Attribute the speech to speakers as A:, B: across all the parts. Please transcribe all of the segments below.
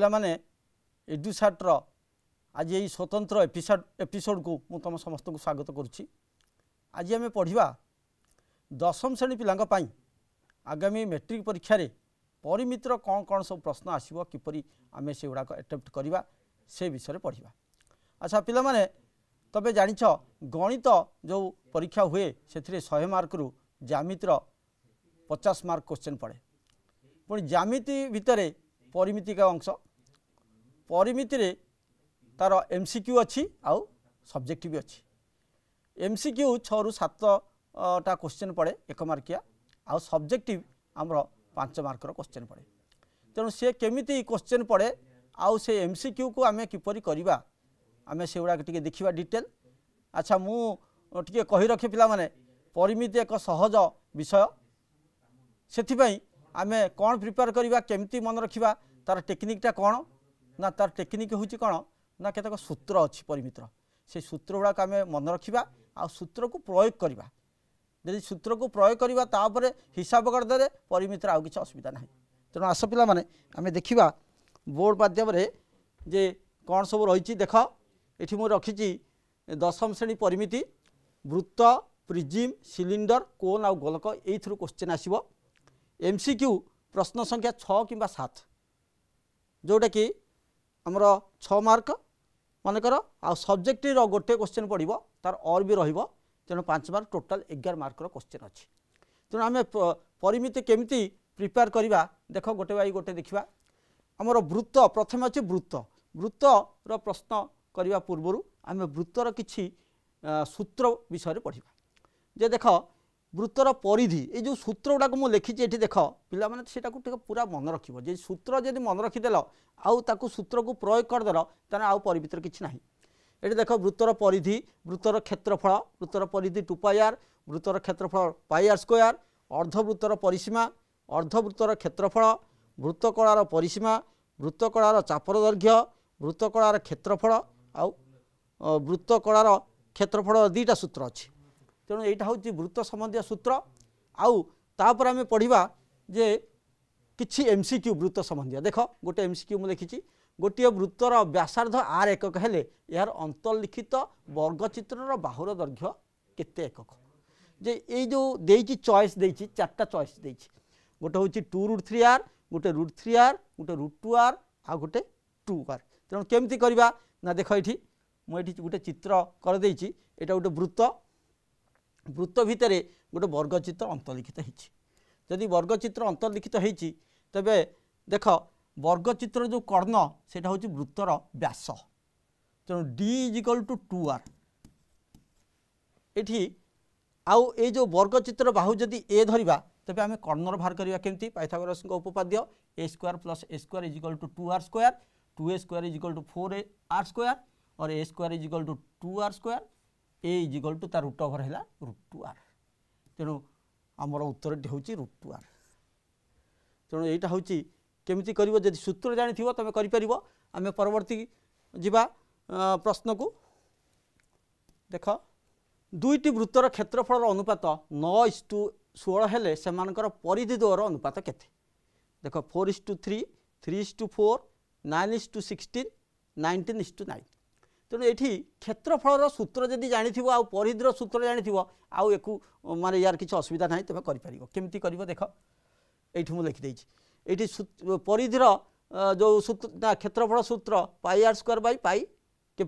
A: पिला माने एडुसाटर आज यही स्वतंत्र एपिसोड को मु तुम समस्त को स्वागत करुच्ची। आज आम पढ़ा दशम श्रेणी पिला आगामी मैट्रिक परीक्षा रे परिमितर कौन कौन सब प्रश्न आसो किपरि आम से गुड़ाक अटेम्प्ट करवा से विषय पढ़ा। अच्छा पिला माने तबे जानिछ गणित जो परीक्षा हुए से 100 मार्क रु ज्यामितिर 50 मार्क क्वेश्चन पड़े। पुणी ज्यामिति भितर परिमिति का अंश परिमिति रे तार एमसीक्यू अच्छी आउ सब्जेक्टिव भी अच्छी। एमसीक्यू 6 रु 7 टा क्वेश्चन पड़े 1 मार्किया आउ सब्जेक्टिव आमर 5 मार्कर क्वेश्चन पड़े। तेणु से केमिति क्वेश्चन पड़े आउ से एमसीक्यू को आमे किपरि करिबा आमे से गुड़ा टिके देखिबा डिटेल। अच्छा मु टिके कहि रखे पिला माने परिमिति एक सहज विषय सेथिपई आमे कौन प्रिपेयर करिबा केमिति मन रखिबा तार टेक्निकटा कौन ना तार टेक्निक होची कौन ना केतक सूत्र अच्छी परिमितर से सूत्र गुड़ाक आम मन रखा आ सूत्र को प्रयोग करवा। यदि सूत्र को प्रयोग करवा तापर हिसाब करदे परिमितर आउ किसी असुविधा ना। तेणु आस पिला माने आम देखा बोर्ड माध्यम जे कौन सब रही देख ये मुझे रखी दशम श्रेणी परिमिति वृत्त प्रिजिम सिलिंडर कोन आउ गोलक ये क्वेश्चन आसो। एमसीक्यू प्रश्न संख्या 6 कि 7 जोटा कि आमर 6 मार्क मनकर आ सब्जेक्टिव गोटे क्वेश्चन पड़ो तार और भी रही तेणु 5 मार्क टोटाल 11 मार्कर क्वेश्चन अच्छी। तेणु आम परिमिति केमिति प्रिपेयर करवा देख गोटे बाई गोटे देखा। आमर वृत्त प्रथम अच्छे वृत्तर प्रश्न करने पूर्वर आम वृत्तर किसी सूत्र विषय पढ़ा जे देख वृत्तर परिधि ये जो सूत्र गुड़ाक मुझे लिखी ये देख पिला माने सेटा को पूरा मन रखिबो। जे सूत्र जदि मन रखिदेल आउ ताकू सूत्र को प्रयोग करदेल ताने आउ परिमितर किछि नाही। ये देख वृत्तर परिधि वृत्तर क्षेत्रफल वृत्तर परिधि 2πr वृत्तर क्षेत्रफल πr², अर्धवृत्तर परिसीमा अर्धवृत्तर क्षेत्रफल वृत्तकलार परिसीमा वृत्तकलार चापर दैर्घ्य वृत्तकलार क्षेत्रफल आउ वृत्तकलार क्षेत्रफल 2टा सूत्र अच्छी। तेणु यहाँ हूँ वृत्त संबंधी सूत्र आउ तापर आम पढ़ा जे किछि एमसीक्यू वृत्त संबंधी देख गोटे एमसीक्यू मुझे लिखी गोटे वृत्तर व्यासार्ध r एकक हेले यार अंतर्लिखित वर्गचित्र बाहुर दैर्घ्य केते एकक। जे ये जो देइछि चॉइस देइछि 4टा चॉइस देइछि गोटे हूँ 2√3r गोटे √3r गोटे √2r आ गोटे 2r। तेणु केमती करवा ना देख ये मुझे गोटे चित्र कर देइछि एटा गोटे वृत्त भितर गोटे वर्गचित्र अंतर्लिखित होती। जदि वर्गचित्र अंतर्लिखित होती तेबे देख वर्गचित्र जो कर्ण से हूँ वृत्तर व्यास तेणु d = 2r। ये आउ ये जो वर्गचित्र बाहु जदि ए धरिबा तेबे आमे कर्णर बाहर करिया केमती Pythagoras उपपाद्य a² + a² = 2r², 2a² = 4r² और a² = 2r², a तार रूट ओवर है √2r। तेणु आमर उत्तर हूँ √2r। तेणु यहाँ हूँ केमिति करिवो जदि सूत्र जानी थी तुम कर आम परवर्ती जीवा प्रश्न को देख दुईटी वृत्तर क्षेत्रफल अनुपात 9:16 हेले सेमानकर परिधि द्वयर अनुपात केते देख 4:3 3:4 9:16 19:9। तेणु ये क्षेत्रफल सूत्र जदि जानी थी आउ परिधिर सूत्र जानी थी आउ एक माने यार किसी असुविधा ना तुम करमती कर देख ये मुझे लिखिदे ये परिधिर जो सूत्र क्षेत्रफल सूत्र πr² π R²।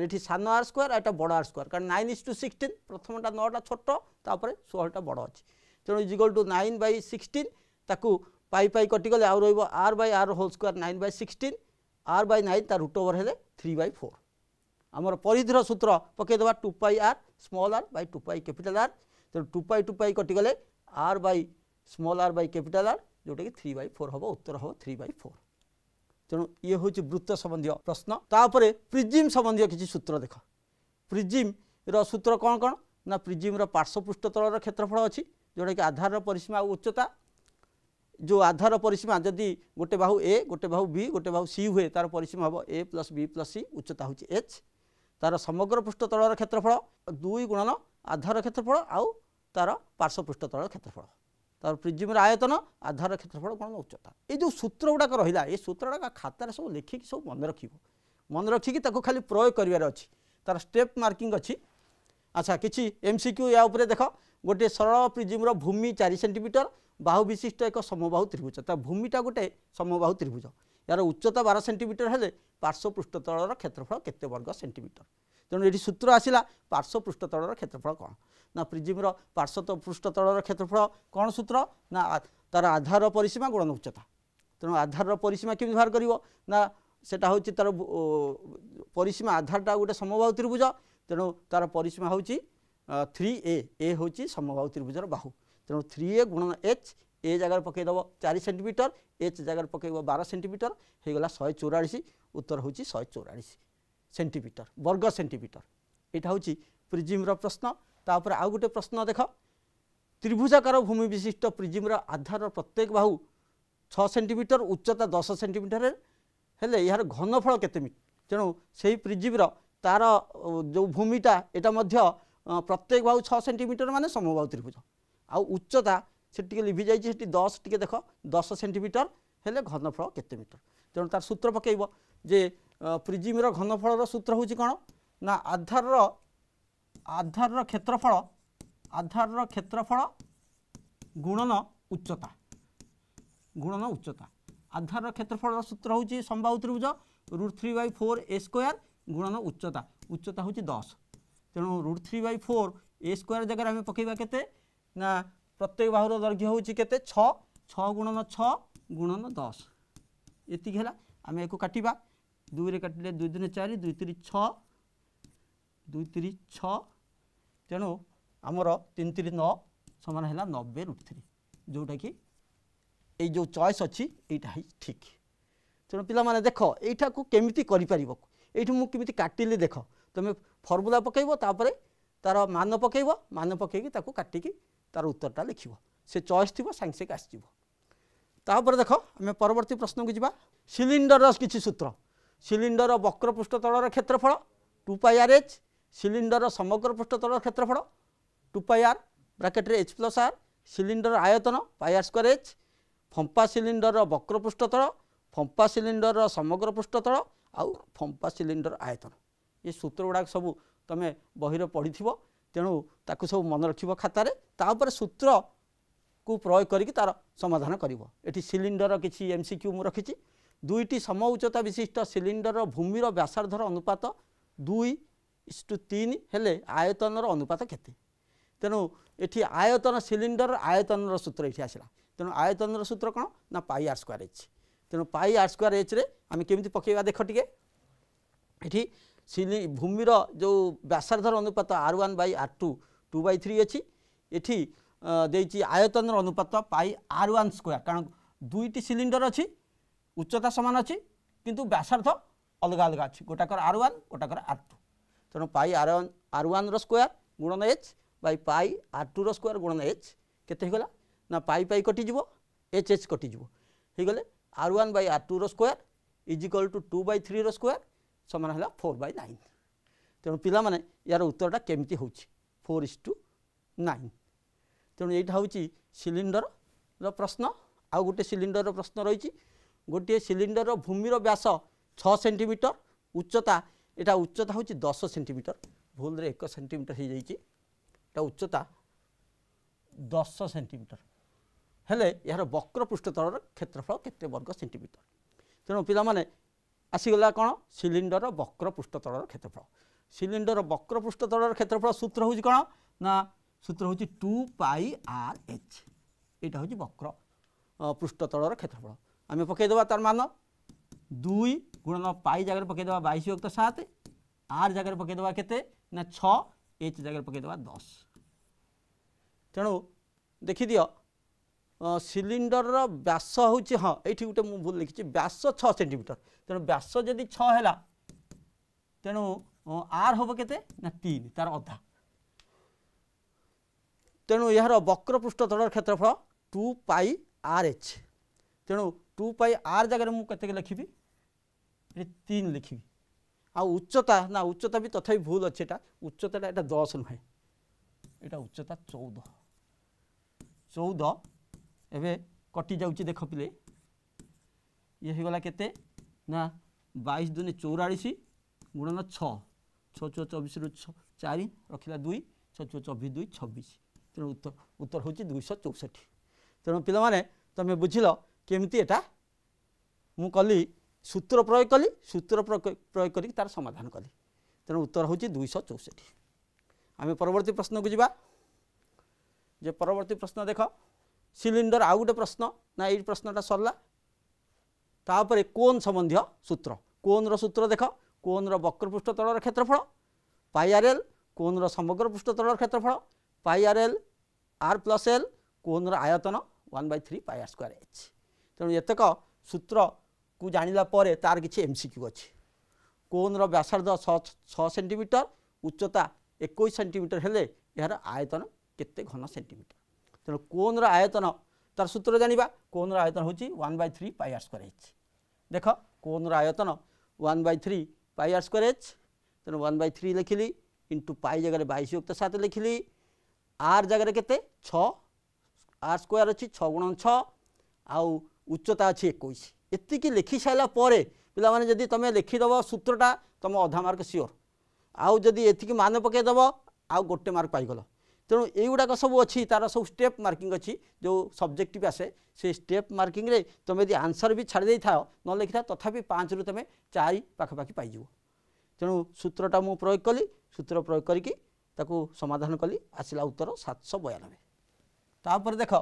A: ये सान r² एटा बड़ r² कारण 9:16 प्रथमटा 9टा छोट तापर 16टा बड़ अच्छी। तेणु = 9/16 ताकू पाई कटिगले आउ r/r² 9/16 r/9 तार रूट ओवर है 3/4। आमर परिधिर सूत्र पकईदेवा 2πr स्मॉल r 2π R। तेणु 2π कटिगले r/r जोटा कि 3/4 हम उत्तर हम 3/4। तेणु ये हूँ वृत्त संबंधी प्रश्न। तापर प्रिजिम संबंधी किसी सूत्र देख प्रिजिम सूत्र कौन कौन ना प्रिजिम पार्श्वपृष्ठ तलर क्षेत्रफल अच्छी जोटा कि आधार परिसीमा उच्चता जो आधार परिसीमा जदि गोटे बाहु ए गोटे बाहु बी गोटे बाहु सी हुए तार परिसीमा हम a + b + c उच्चता हूँ h तार समग्र पृष्ठ तलर क्षेत्रफल 2 गुणन आधार क्षेत्रफल आउ तार पार्श्वपृष्ठ तलर क्षेत्रफल तार प्रिज्म आयतन आधार क्षेत्रफल गुणन उच्चता ये जो सूत्र गुड़ाक रहा ये सूत्र गुड़ाक खातार सब लिखिकी सब मन रखिकी खाली प्रयोग करार अच्छी तार स्टेप मार्किंग अच्छी। अच्छा किसी एमसीक्यू या उपरे देख गोटे सरल प्रिज्म भूमि 4 सेंटीमीटर बाहु विशिष्ट एक समबाहु त्रिभुज भूमिटा गोटे समबाहु त्रिभुज यार उच्चता 12 सेंटीमीटर हेले पार्श्व पृष्ठतल क्षेत्रफल केते वर्ग सेंटीमीटर तेणु ये सूत्र आसला पार्श्व पृष्ठतल क्षेत्रफल कौन ना प्रिज्म पार्श्व पृष्ठतल क्षेत्रफल कौन सूत्र ना तार आधार परिसीमा गुणन उच्चता तेणु आधार परिसीमा केमी बाहर कर ना सेटा हूँ तार परिसीमा आधारटा गोटे समबाहु त्रिभुज तेणु तार परिसीमा हूँ 3a हूँ समबाहु त्रिभुजर बाहु तेणु 3a गुणन h ए जगार पकईदेव 4 सेंटीमीटर एच जगार पकईब 12 सेंटीमीटर हो गला 144 उत्तर हूँ 144 सेंटीमीटर वर्ग सेंटीमीटर यहाँ हूँ प्रिज्म प्रश्न। तापर आउ गोटे प्रश्न देख त्रिभुजाकार भूमि विशिष्ट प्रिज्म आधार प्रत्येक बाहु 6 सेंटीमीटर उच्चता 10 सेंटीमीटर हेले यार घनफल केते तेणु से प्रिज्म तार जो भूमिटा यहाँ प्रत्येक बाहु 6 सेंटीमीटर माने समबाहु त्रिभुज आउ उच्चता से लिभि जाइए 10 टी देख 10 सेंटीमीटर हेले घनफल केते मीटर तेणु तार सूत्र पकईब जे प्रिज्म घनफल सूत्र हूँ कौन ना आधार क्षेत्रफल गुणन उच्चता आधार क्षेत्रफल सूत्र हूँ समबाहु त्रिभुज √3/4a² गुणन उच्चता हूँ 10 तेणु √3/4 a² जगह आम पकईबा केते ना प्रत्येक बाहुर दैर्घ्य हूँ केते 6 गुणन 6 गुणन 10 ये है आम एक काटिबा 2 रे काटिले 2 दूने 4 2 3 6 2 3 6 तेणु आमर 3 3 9 समान है 90√3 जोटा कि ये जो चॉइस अच्छी यहाँ ठीक तेणु पिला देख यहाँ को केमिति करिपार ये मुझे काटिली देख तुम फर्मुला पकईब तापर तार मान पकईब मान पकईकी काटिकी तार उत्तरटा लिख से चॉइस थी सांगे सांगे आसपर देख आम परवर्ती प्रश्न को जावा सिलिंडर किसी सूत्र सिलिंडर वक्र पृष्ठतल क्षेत्रफल 2πrh सिलिंडर समग्र पृष्ठतल क्षेत्रफल 2πr ब्रैकेट h+r सिलिंडर आयतन πr²h फंपा सिलिंडर वक्र पृष्ठतल फंपा सिलिंडर समग्र पृष्ठतल आउ फंपा सिलिंडर आयतन ये सूत्र गुड़ाक सब तुम बही पढ़ी तेणु ताकू सब मन रख खातार तापर सूत्र को प्रयोग करी तार समाधान कर सिलिंडर किसी एमसीक्यू मु रखी 2टी सम उच्चता विशिष्ट सिलिंडर भूमिर व्यासार्धर अनुपात 2:3 हेले आयतनर अनुपात केते तेणु ये आयतन सिलिंडर आयतनर सूत्र ये आसला तेणु आयतनर सूत्र कौन ना πr²h तेणु πr²h रे आम केमी पकईवा देख टे ये भूमिर जो व्यासार्धर अनुपात r1/r2 2/3 अच्छी ये देती आयतन अनुपात πr1² कारण 2टी सिलिंडर अच्छी उच्चता समान अच्छी किंतु व्यासार्ध अलग अलग अच्छी गोटाकर r1 गोटाकर r2 तेणु πr1 गुणन h πr2 गुणन h केते गला ना पाई कटिज एच एच कटिज हो गले r1/r2 = 2/3 समान है 4/9 तेणु पिला माने यार उत्तरटा केमती हो 4:9 तेणु यहाँ हूँ सिलिंडर प्रश्न आउ गोटे सिलिंडर प्रश्न रही गोटे सिलिंडर भूमिर व्यास 6 सेंटीमीटर उच्चता यहाँ उच्चता हूँ 10 सेंटीमीटर भूल 1 सेंटीमीटर हो जाए उच्चता 10 सेंटीमीटर हेले यार वक्र पृष्ठतल क्षेत्रफल केते वर्ग सेंटीमीटर तेणु पिला माने आसीगला कौन सिलिंडर वक्र पृष्ठतल क्षेत्रफल सिलिंडर वक्र पृष्ठतल क्षेत्रफल सूत्र हूँ कौन ना सूत्र हूँ 2πrh यहाँ हूँ वक्र पृष्ठतल क्षेत्रफल आम पकईदे तार मान 2 गुणन पाई जगह पकईदे 22+7 r जगह पकईदे केते ना 6 h जगह पकईदे 10 तेणु देखी दियो सिलिंडर व्यास हूँ हाँ ये गोटे मुझे भूल लिखी व्यास 6 सेंटीमीटर तेणु व्यास जदि 6 है तेणु आर हम के ना 3 तार अधा तेणु यार वक्र पृष्ठतल क्षेत्रफल 2πrh तेणु 2πr जगह मुझे लिखी 3 लिखी आ उच्चता ना उच्चता भी तथापि भूल अच्छे उच्चता 10 नुहे यहाँ उच्चता 14 एबे कटि जाउची देख पिले ये हो गला केते ना 22 दूनी 44 गुणन 6 6 6 24 रु 4 रखिला 2 6 6 24 2 26 तेणु उत्तर हूँ 264। तेणु पे तुम बुझल केमती एटा मु कली सूत्र प्रयोग कली सूत्र प्रयोग करी तार समाधान कली तेणु उत्तर हूँ 264। आम परवर्ती प्रश्न को जावा जे परवर्ती प्रश्न देख सिलिंडर आउ गोटे प्रश्न ना ये प्रश्नटा सरला तापर कोन संबंधी सूत्र कोन सूत्र देख कोन वक्रपृष्ठ तलर क्षेत्रफल पाई आर एल कोन समग्र पृष्ठ तलर क्षेत्रफल pi r l r plus l cone आयतन 1/3 पाई आर स्क्वायर एच। तेणु एतक सूत्र को जानिला परे तार किछि एमसीक्यू अछि। कोन व्यासार्ध 6 सेंटीमीटर उच्चता 21 सेंटीमीटर हेले यार आयतन केते घन सेंटीमीटर। तेणु कोन आयतन तार सूत्र जानिबा कोन आयतन होछि 1/3 पाई आर स्क्वायर एच। देख कोन आयतन 1/3 पाई आर स्क्वायर एच। तेणु 1/3 लिखिली इंटू पाई जगह 22/7 लिखिली आर जगह केते 6 आर स्क्वायर अच्छी 6 गुणन 6 आउ उच्चता अच्छी 21 एतिकी लिखि सारा पे पे जदि तुम लिखिदेव सूत्रटा तुम अधा मार्क सियोर आउ जदि एतिकी मान पकईदेव आउ गोटे मार्क पाइगल। तेणु युवाक सब अच्छी तार सब स्टेप मार्किंग अच्छी जो सब्जेक्टिव आसे से स्टेप मार्किंग रे तुम यदि आंसर भी छाड़ी था न लिखि था तथापि 5 रु तुम 4 पाखापाखि पाइज। तेणु सूत्रटा मु प्रयोग कली सूत्र प्रयोग करी समाधान कली आसला उत्तर 792। तापर देख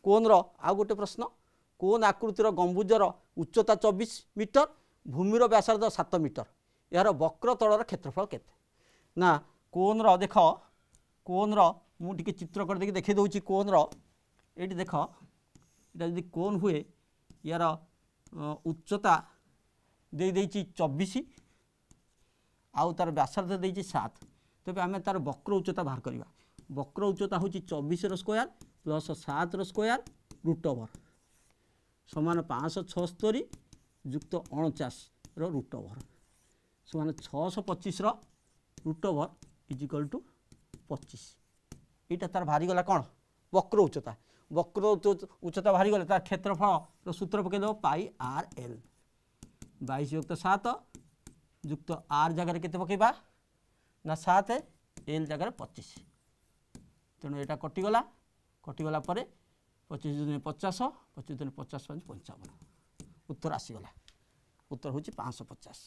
A: कोन आउ गोटे प्रश्न कोन आकृतिर गंबुजर उच्चता 24 मीटर भूमिर व्यासार्ध 7 मीटर यार वक्र तलर क्षेत्रफल केते ना कोन देख कोन मुझे चित्र कर देखी देखे दूसरी कोन ये देख यहाँ जब कोन हुए यार उच्चता दे 24 आउ तार व्यासार्ध दे 7 तेज आम तार वक्र उच्चता बाहर करवा वक्र उच्चता हूँ 24 square plus 7 square root over समान 576 युक्त 49 रूट ओवर समान 625 रूट ओवर इजिकल टू 25 यहाँ तार बाहरी गला कौन वक्र उच्चता उच्चता बाहरी गले तार क्षेत्रफल सूत्र पकईदेव पाई आर एल 22/7 युक्त आर जगह के पकईबा ना 7 एल जगह 25 तेणु यहाँ कटिगला कटिगला 25 दिन 50 25 दिन 50 5 55 उत्तर आसीगला उत्तर हूँ 550।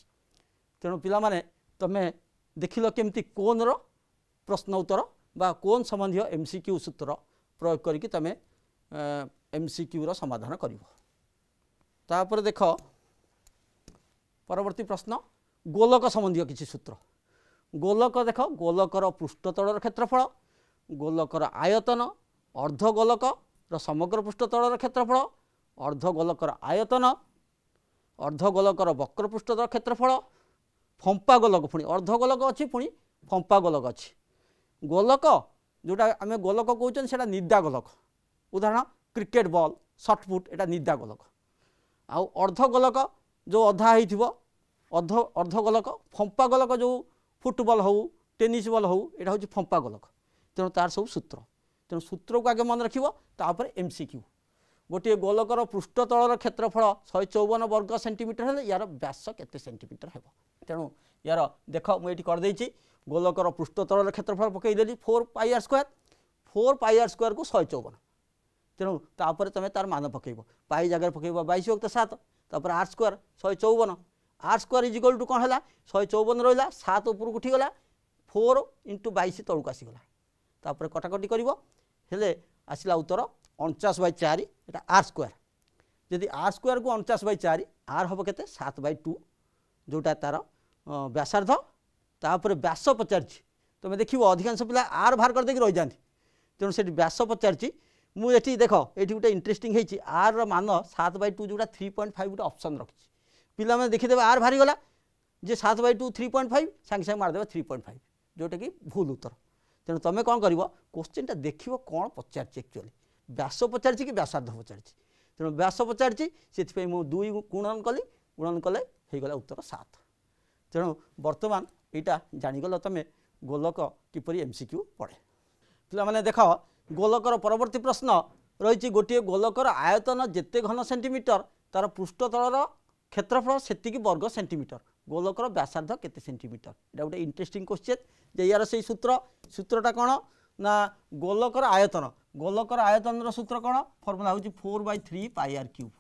A: तेणु पिलामाने तमें देखिल केमती कोन प्रश्न उत्तर बा कोन संबंधी एमसीक्यू सूत्र प्रयोग करी तमें एमसीक्यू समाधान कर। तापर देख परवर्ती प्रश्न गोलक संबंधी किसी सूत्र गोलक देख गोलकर पृष्ठतलर क्षेत्रफल गोलकर आयतन अर्धगोलक समग्र पृष्ठतलर क्षेत्रफल अर्धगोलकर आयतन अर्धगोलकर वक्र पृष्ठतल क्षेत्रफल फंपा गोलक पुणी अर्धगोलक अच्छी पुणी फंपा गोलक अच्छी गोलक जोटा आम गोलक कहते हैं निदा गोलक उदाहरण क्रिकेट बॉल शॉर्टपुट एटा निदा गोलक आउ अर्धगोलक जो अधा हो अर्धगोलक फंपा गोलक जो फुटबॉल हो टेनिस बॉल हो यहाँ हूँ फंपा गोलक तेणु तार सब सूत्र तेणु सूत्र को आगे मन रखिए एमसीक्यू गोटे गोलकर पृष्ठतलर क्षेत्रफल 154 वर्ग सेंटीमीटर है यार व्यास केते सेंटीमीटर है तेणु यार देख मुझे करदे गोलकर पृष्ठतलर क्षेत्रफल पकईदेली 4 पाई आर स्क्वायर को 154 तेणु तापर तुम तार मान पकईब पाई जगह पकईब 22/7 तापर R square 154 R square equal to कौन है 154 रहा 7 उपरକୁ उठीगला 4 × 22 तलक आसीगला तापर कटाकटी कर आसला उत्तर 49/4 एटा आर स्क्वायर जदि आर स्क्वायर को 49/4 आर हम के 7/2 जोटा तार व्यासार्ध तापर व्यास पचार तुम देख अधिकांश पिला आर बाहर कर रही जाती तेणु से व्यास पचार मुझे देख ये गोटे इंटरेस्टिंग है आर मान 7/2 जोटा 3.5 गोटे ऑप्शन रखी पिला मैंने देखीदे आर बाहरी गला जे 7/2 3.5 सागे सागे मारदे 3.5 जोटा कि भूल उत्तर तेणु तुम कौन कर क्वेश्चन देख कौन पचार एक्चुअली व्यास पचार कि व्यासार्ध पचार तेणु व्यास पचार से मुझे 2 गुणन कले होगला उत्तर 7 तेणु बर्तमान यहाँ जानीगल तुम गोलक किपरि एमसीक्यू पढ़े पे देख गोलकर परवर्ती प्रश्न रही गोटे गोलकर आयतन जेते घन सेंटीमीटर तार पृष्ठतलर क्षेत्रफल सेतिकी वर्ग सेंटीमीटर गोलकर व्यासार्ध केते सेंटीमीटर एटा गोटे इंटरेस्टिंग क्वेश्चन जे यार से सूत्रटा कौन ना गोलकर आयतन सूत्र कौन फर्मुला हूँ 4/3 पाई आर क्यूब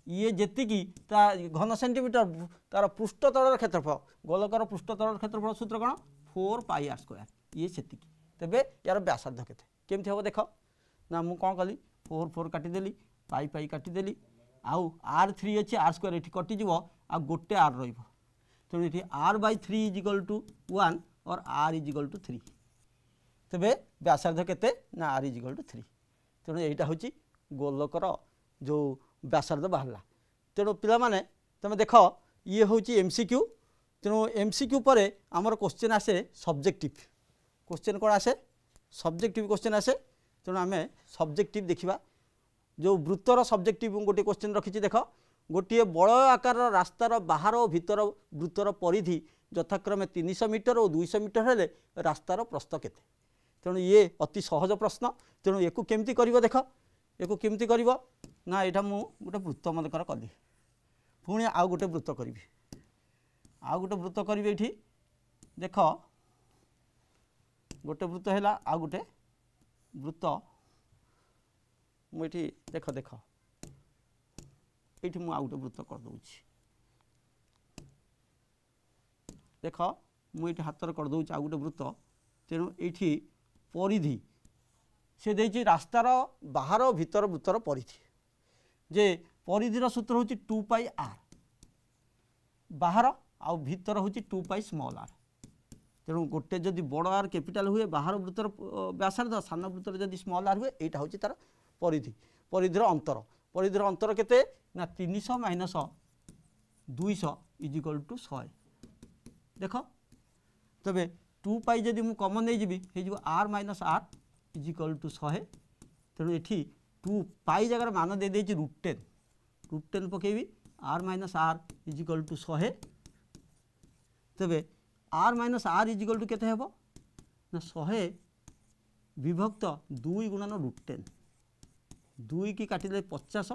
A: ये जेतिकी घन सेंटीमीटर तार पृष्ठतलर क्षेत्रफल गोलकर पृष्ठतलर क्षेत्रफल सूत्र कौन 4 पाई आर स्क्वायर ये सेतिकी तेबे यार व्यासार्ध केते केमती हम देख ना मु कौन कली 4 4 काटिदेली पाई पाई काटिदेली आउ r3 अच्छे r स्क्वायर ये कटिज आ गोटे r रो ये r/3 = 1 और r = 3 तेबे व्यासार्ध केते ना r = 3 तेणु यहाँ हूँ गोलकर जो व्यासार्ध बाहर तेणु पिला माने तुम देख ये हूँ MCQ तेणु MCQ पर आमर क्वेश्चन आसे सब्जेक्टिव क्वेश्चन कौन आसे सब्जेक्टिव क्वेश्चन आसे तेणु आम सब्जेक्टिव देखा जो वृत्तर सब्जेक्टिव गोटे क्वेश्चन रखी देख गोटे बड़ आकार रास्तार बाहर और भीतर वृत्तर परिधि यथाक्रमे 300 मीटर और 200 मीटर हेले रास्तार प्रस्थ केते तेणु ये अति सहज प्रश्न तेणु या केमती कर देख या केमती कर ना यहाँ मु गोटे वृत्त मदकर कली पुणी आउ गोटे वृत्त करी ये देख गोटे वृत्त है आउ गोटे वृत्त मुझे देख देख ये मुझे गोटे वृत्त करदे देख मुझे हाथ करदे आउ गोटे वृत्त तेणु ये परिधि से देछि रास्तार बाहर भीतर वृत्तर परिधि जे परिधिर सूत्र हूँ 2 पाई आर बाहर आउ भीतर हूँ 2 पाई स्मॉल आर तेणु गोटे जदि बड़ आर कैपिटाल हुए बाहर वृत्तर व्यासार्ध सान वृत्तर जदि स्मॉल आर हुए यहाँ हूँ तार परिधि परिधिर अंतर केते ना 300 माइनस 200 = 100 देख तबे 2 पाई जदि मु कमन नहीं जीवी हो r माइनस r = 100 तेणु ये 2 पाई जगह मान दे देछि √10 पकेबी r माइनस r = 100 तबे r माइनस r = केते हेबो ना 100 विभक्त 2 गुणन √10 2 की काटिले 50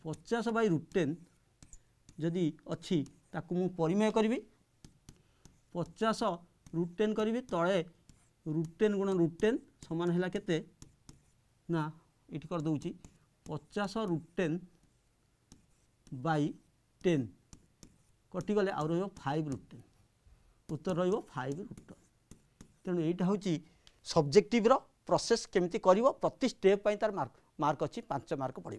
A: 50 / √10 जदि अच्छी ताकू मु परिमेय करी 50 √10 करी तले √10 गुण √10 समान है केते ना ये कर दूची 50 √10 / 10 कटिगले आउ रही 5 √10 उत्तर रही 5 √10 तेणु यहाँ हूँ सब्जेक्टिव प्रोसेस केमती कर प्रति स्टेप तार मार्क अच्छी 5 मार्क पड़ो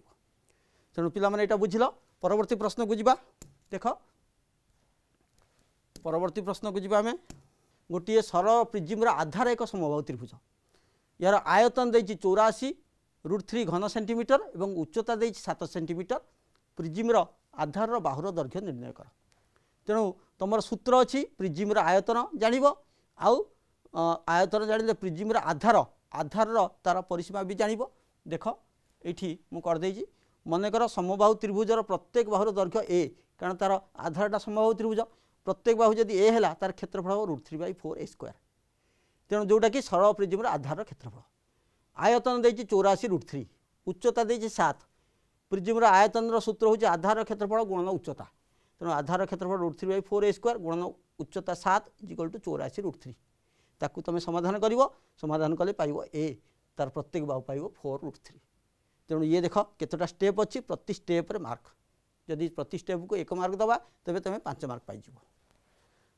A: तेणु पिला माने यहाँ बुझल परवर्ती प्रश्न को जीवा देख परवर्ती प्रश्न को जीवा आम गोटे सरल प्रिजिम्र आधार एक समबाहु त्रिभुज यार आयतन देछि 84√3 घन सेंटीमीटर एवं उच्चता देछि 7 सेंटीमीटर प्रिजिम्र आधार बाहुर दैर्घ्य निर्णय कर तेणु तुम सूत्र अच्छी प्रिजिम्र आयतन जान आउ आयतन जान प्रिजिम्र आधार तार परिसीमा भी जान देख ये मुझे मनकर समबाहु त्रिभुजर प्रत्येक बाहुर दैर्घ्य ए कारण तार आधारटा समबाहु त्रिभुज प्रत्येक बाहु जदि ए है तार क्षेत्रफल √3/4 a स्क्वायर तेणु जोटा कि सरल प्रिजिम्र आधार क्षेत्रफल आयतन देछि 84√3 उच्चता देछि 7 प्रिजिम्र आयतन सूत्र हूँ आधार क्षेत्रफल गुणन उच्चता तेणु आधार क्षेत्रफल √3/4 a स्क्वायर गुणन उच्चता 7 = 84√3 ताकू तुम समाधान कर समाधान कले पाइब ए तार प्रत्येक बाहु पाइब 4√3 तेणु ये देख केतटा स्टेप अच्छी प्रति स्टेप रे मार्क जदि प्रति स्टेप को 1 मार्क दबा तेबे तुम 5 मार्क पाइज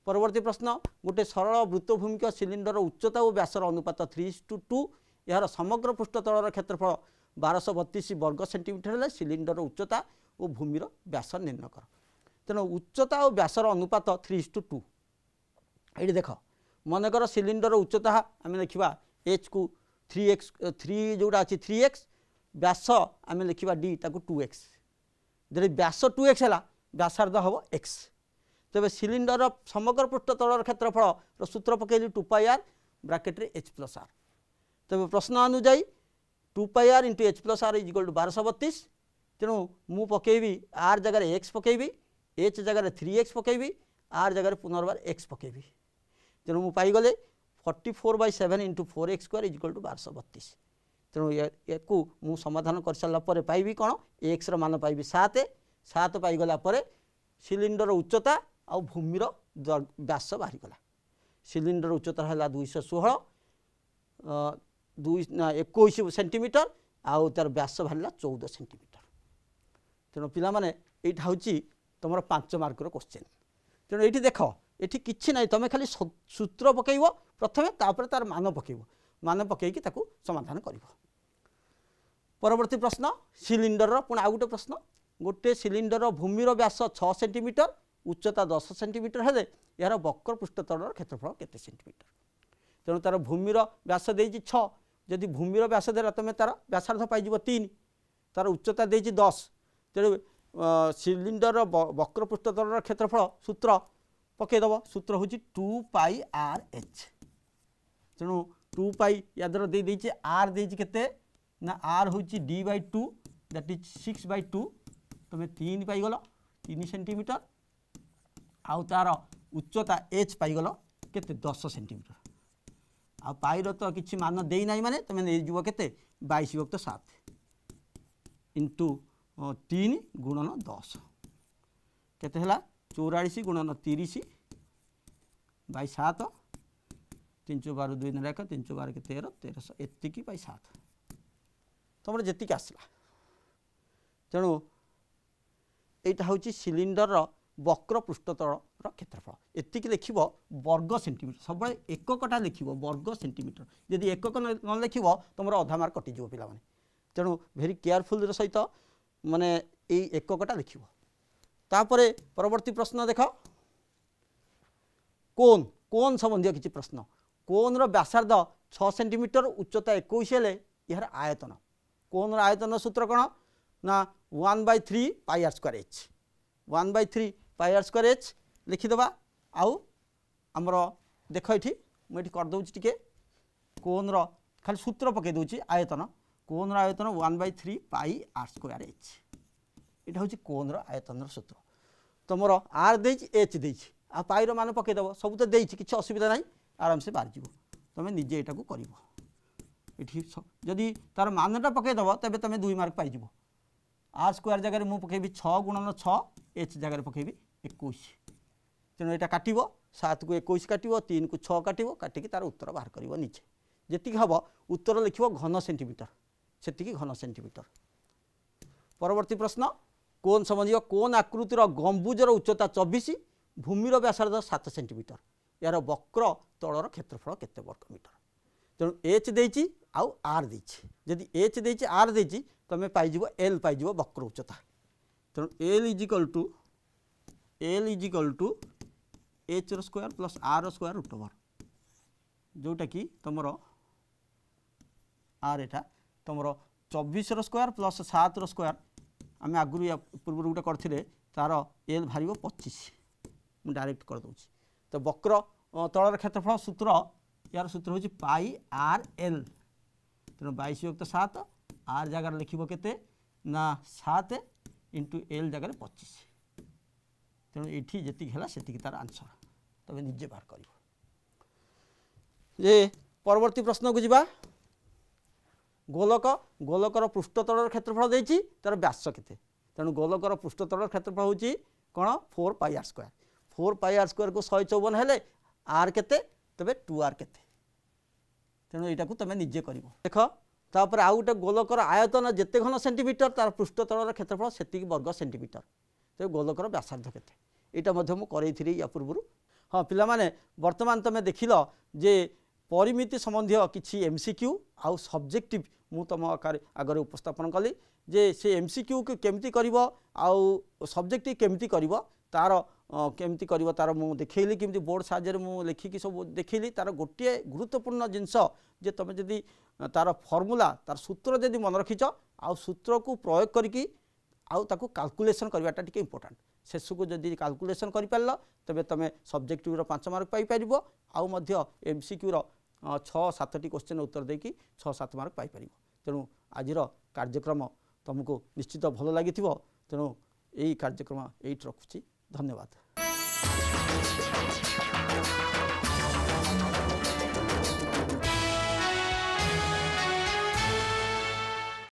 A: परवर्ती प्रश्न गोटे सरल वृत्तभूमिक सिलिंडर उच्चता और व्यासर अनुपात 3:2 यार समग्र पृष्ठतलर क्षेत्रफल 1232 वर्ग सेंटीमीटर है सिलिंडर उच्चता और भूमिर व्यास निर्णय कर तेणु उच्चता और व्यासर अनुपात 3:2 ये देख मनकर सिलिंडर उच्चता आम लिखा h को 3x 3 जोटा अच्छी 3x व्यास आम लिखा d ताकू 2x जब व्यास 2x है व्यासार्ध हम x तेज सिलिंडर समग्र पृष्ठतलर क्षेत्रफल सूत्र पकईली 2πr ब्राकेट रे h+r तेज प्रश्न अनुजाई 2πr × h+r = 1232 तेणु मु पकईबी r जगह x पकईबी h जगह 3x पकईबी r जगह पुनर्बार x पकईबी तेणु मु पाईगले 44/7 × 4x² = 1232 तेणु या समाधान कर सारापर पाइबी कौन एक्स मान पाइबी 7 7 पाईगला सिलिंडर उच्चता आ भूमिर व्यास बाहरीगला सिलिंडर उच्चता है 216 21 सेंटीमीटर आउ तार व्यास बाहर 14 सेंटीमीटर। तेणु पिला माने एटा हूँ तुम 5 मार्कर क्वेश्चन। तेणु ये देख ये कि ना तुम खाली सूत्र पकईब प्रथमे तापर तार मान पकईकी समाधान कर। परवर्ती प्रश्न सिलिंडर पुणी आउ गोटे प्रश्न गोटे सिलिंडर भूमिर व्यास 6 सेंटीमीटर उच्चता 10 सेंटीमीटर हेले यार वक्र पृष्ठतल क्षेत्रफल केते सेंटीमीटर। तेणु तार भूमिर व्यास देइछि 6 जदि भूमिर व्यास देला तुम तार व्यासार्ध पाइब 3 तार उच्चता देइछि 10 तेणु सिलिंडर वक्र पृष्ठतल क्षेत्रफल सूत्र पकईदेव सूत्र हूँ 2 पाई आर एच। तेणु 2 पाई या द्वारा दे देइछि आर देइछि केते ना आर हूँ d/2 दैट इज 6/2 तुम 3 पाईगल 3 सेंटीमीटर आउ तार उच्चता एच पाईगल केते 10 सेंटीमीटर आ पाईर तो किसी मान देई नाही माने तुम नहीं जीव केते 22/7 इंटू 3 गुणन 10 केते हला 44 गुणन 30 बाई 7 312 2 9 312 के 13 1300 एतिकी बाई 7 तुम जी आसला। तेणु यहाँ हूँ सिलिंडर वक्र पृष्ठतल क्षेत्रफल एतिकी लिख वर्ग सेंटीमीटर सब एककटा लिख वर्ग सेंटीमीटर जदि एकक न लिख तुम अधा मार्क कटिज पिला माने। तेणु भेरी केयरफुल सहित माने एककटा लिख। तापरे परवर्ती प्रश्न देख कोन कोन संबंधी किसी प्रश्न कोन व्यासार्ध 6 सेंटीमीटर उच्चता 21 हेले यार आयतन कोन आयतन सूत्र कौन ना 1/3 pi r square h 1/3 pi r square h लिखिदेवा। आउ आमर देख ये मुझे करदे टे कोन खाली सूत्र पकई दूसरी आयतन कोन आयतन 1/3 पाई आर स्क्वायर एच यहाँ हूँ कोन आयतन सूत्र तुम आर दे एच दे आ पाई मान पकईदेव सब तो देती किसी असुविधा ना आराम से बाहर जीव तुम निजे यहाँ कर जदि तार मानटा पकईदेव तेज तुम 2 मार्क पाइज आर स्क्वायर जगह मुझे पकेबी 6 गुणन 6 एच जगह पकेबी 21 तेणु यहाँ काट 7 को 21 काट 3 को 6 काट काटिकी तार उत्तर बाहर कर निजे जी हम उत्तर लिख घन सेंटीमीटर से घन सेंटीमीटर। परवर्ती प्रश्न कोन संबंधी कोन आकृतिर गंबुजर उच्चता 24 भूमिर व्यासार्ध 7 सेंटीमीटर यार वक्र तलर क्षेत्रफल केते वर्ग मीटर। तेणु एच देची आउ आर देची जदि एच देची आर देची तुम पाइज एल पाइज वक्र उच्चता। तेणु L equal to H square plus R square root over जोटा कि तुम आर एटा तुम 24 स्क्वायर प्लस 7 स्क्वायर आम आगु या पूर्व गोटे करते तार एल बाहर 25 मुझे डायरेक्ट करदे। तो वक्र तलर क्षेत्रफल सूत्र यार सूत्र हूँ पाई आर एल तेणु 22/7 आर जगार लिख के ना 7 इंटू एल जगार 25 तेणु ये जी है से तार आंसर तुम निजे बाहर कर। परवर्ती प्रश्न को जीवा गोलक गोलकर पृष्ठतल क्षेत्रफल देती तार व्यास केते तेणु गोलकर पृष्ठतल क्षेत्रफल हूँ कौन 4 pi r square 4 pi r square को 154 हेले आर केते तबे 2 आर केते तेणु यहाँ तुम निजे कर देख तापर आउ गोटे गोलकर आयतन जिते घन सेंटीमीटर तार पृष्ठतल क्षेत्रफल से वर्ग सेंटीमीटर तो गोलकर व्यासार्ध केते यहाँ मुझे या पूर्व। हाँ पिला माने वर्तमान तुम देखिल जे परिमिति संबंधी किसी एमसीक्यू आउ सब्जेक्टिव मु तुम आगे उपस्थापन कली जे से एमसीक्यू को केमती करिवो आउ सब्जेक्टिव केमती करिवो तार केमती करिवो तार मु देखैली केमती बोर्ड साहाय्य मु लिखिकी सब देखैली तार गोटे गुरुत्वपूर्ण जिनस जे तुम जदि तार फर्मूला तार सूत्र जदि मन रखिच आउ सूत्र को प्रयोग करिकी आउ ताकू कैलकुलेशन करवाटा टिके इंपोर्टेंट शेष को जदि कैलकुलेशन कर पार तेज तुम सब्जेक्टिव 5 मार्क पाइपर आउ मध्य एमसीक्यू 6-7टी क्वेश्चन उत्तर देकी 6-7 मार्क पाइपर। तेणु आजिर कार्यक्रम तुमको निश्चित भल लगी तेणु यही कार्यक्रम ये रखुची। धन्यवाद।